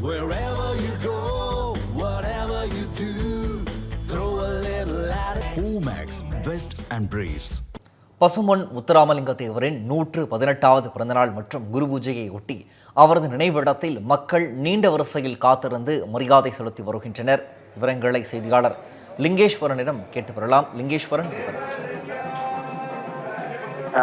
Wherever you go, whatever you do, throw a little at it. Omax, Vest and Briefs. Pasumpon Muthuramalinga தேவரின் 118வது பிறந்தநாள் மற்றும் குரு பூஜையை ஒட்டி அவரது நினைவிடத்தில் மக்கள் நீண்ட வரிசையில் காத்திருந்து மரியாதை செலுத்தி வருகின்றனர். விவரங்களை செய்தியாளர் லிங்கேஸ்வரனிடம் கேட்டு பெறலாம். லிங்கேஸ்வரன்.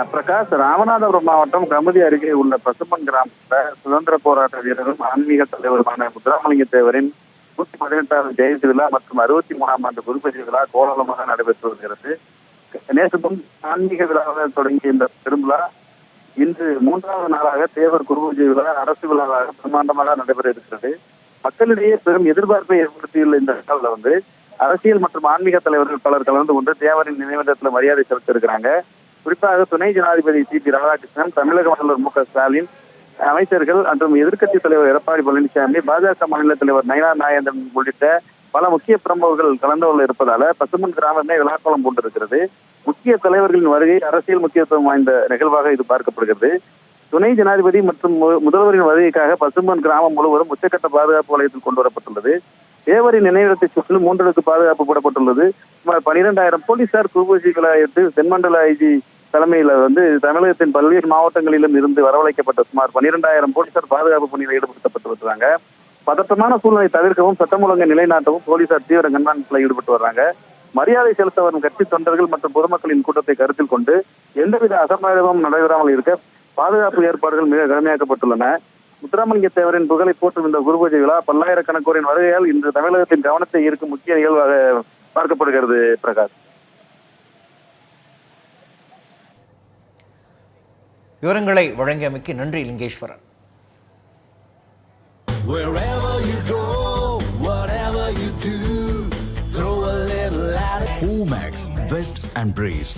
பிரகாஷ், ராமநாதபுரம் மாவட்டம் கமுதி அருகே உள்ள பசும்பொன் கிராமத்தில் சுதந்திர போராட்ட வீரரும் ஆன்மீக தலைவருமான முத்துராமலிங்க தேவரின் 118வது ஜெயந்தி விழா மற்றும் 63ஆம் ஆண்டு குருபூஜை விழா கோலாகலமாக நடைபெற்று வருகிறது. நேசமும் ஆன்மீக விழாவாக தொடங்கிய இந்த பெருவிழா இன்று 3வது நாளாக தேவர் குருபூஜை விழா அரசு விழாவாக பிரம்மாண்டமாக நடைபெற இருக்கிறது. மக்களிடையே பெரும் எதிர்பார்ப்பை ஏற்படுத்தியுள்ள இந்த விழாவில் அரசியல் மற்றும் ஆன்மீக தலைவர்கள் பலர் கலந்து கொண்டு தேவரின் நினைவிடத்தில் மரியாதை செலுத்த இருக்கிறாங்க. குறிப்பாக துணை ஜனாதிபதி சி.பி. ராதாகிருஷ்ணன், தமிழக முதல்வர் மு.க. ஸ்டாலின், அமைச்சர்கள் மற்றும் எதிர்க்கட்சித் தலைவர் எடப்பாடி பழனிசாமி, பாஜக மாநில தலைவர் நயினார் நாகேந்திரன் உள்ளிட்ட பல முக்கிய பிரமுகர்கள் கலந்து கொள்ள இருப்பதால பசும்பொன் கிராமமே விழாக்கோலம் போட்டிருக்கிறது. முக்கிய தலைவர்களின் வருகை அரசியல் முக்கியத்துவம் வாய்ந்த நிகழ்வாக இது பார்க்கப்படுகிறது. துணை ஜனாதிபதி மற்றும் முதல்வரின் வருகைக்காக பசும்பொன் கிராமம் முழுவதும் உச்சக்கட்ட பாதுகாப்பு வலயத்தில் கொண்டு வரப்பட்டுள்ளது. தேவரின் நினைவிடத்தை சுற்றிலும் 3 அடுக்கு பாதுகாப்பு போடப்பட்டுள்ளது. சுமார் 12,000 போலீசார் குருபூஜை விழாவிற்கு தென்மண்டல ஐஜி தலைமையில தமிழகத்தின் பல்வேறு மாவட்டங்களிலும் இருந்து வரவழைக்கப்பட்ட சுமார் 12,000 போலீசார் பாதுகாப்பு பணியில் ஈடுபடுத்தப்பட்டு வருகிறாங்க. பதற்றமான சூழ்நிலை தவிர்க்கவும் சட்டம் ஒழுங்கை நிலைநாட்டவும் போலீசார் தீவிர கண்காணிப்பில் ஈடுபட்டு வர்றாங்க. மரியாதை செலுத்த வரும் கட்சி தொண்டர்கள் மற்றும் பொதுமக்களின் கூட்டத்தை கருத்தில் கொண்டு எந்தவித அசம்பாவிதமும் நடைபெறாமல் இருக்க பாதுகாப்பு ஏற்பாடுகள் மிக கடுமையாக்கப்பட்டுள்ளன. முத்துராமலிங்க தேவரின் புகழை போற்றும் இந்த குருபூஜை விழா பல்லாயிரக்கணக்கோரின் வருகையால் இன்று தமிழகத்தின் கவனத்தை ஈர்க்கும் முக்கிய நிகழ்வாக பார்க்கப்படுகிறது. பிரகாஷ், விவரங்களை வழங்கியமைக்கு நன்றி Lingeswaran. Wherever you go, whatever you do, throw a little at it. Omax, Vest and Briefs.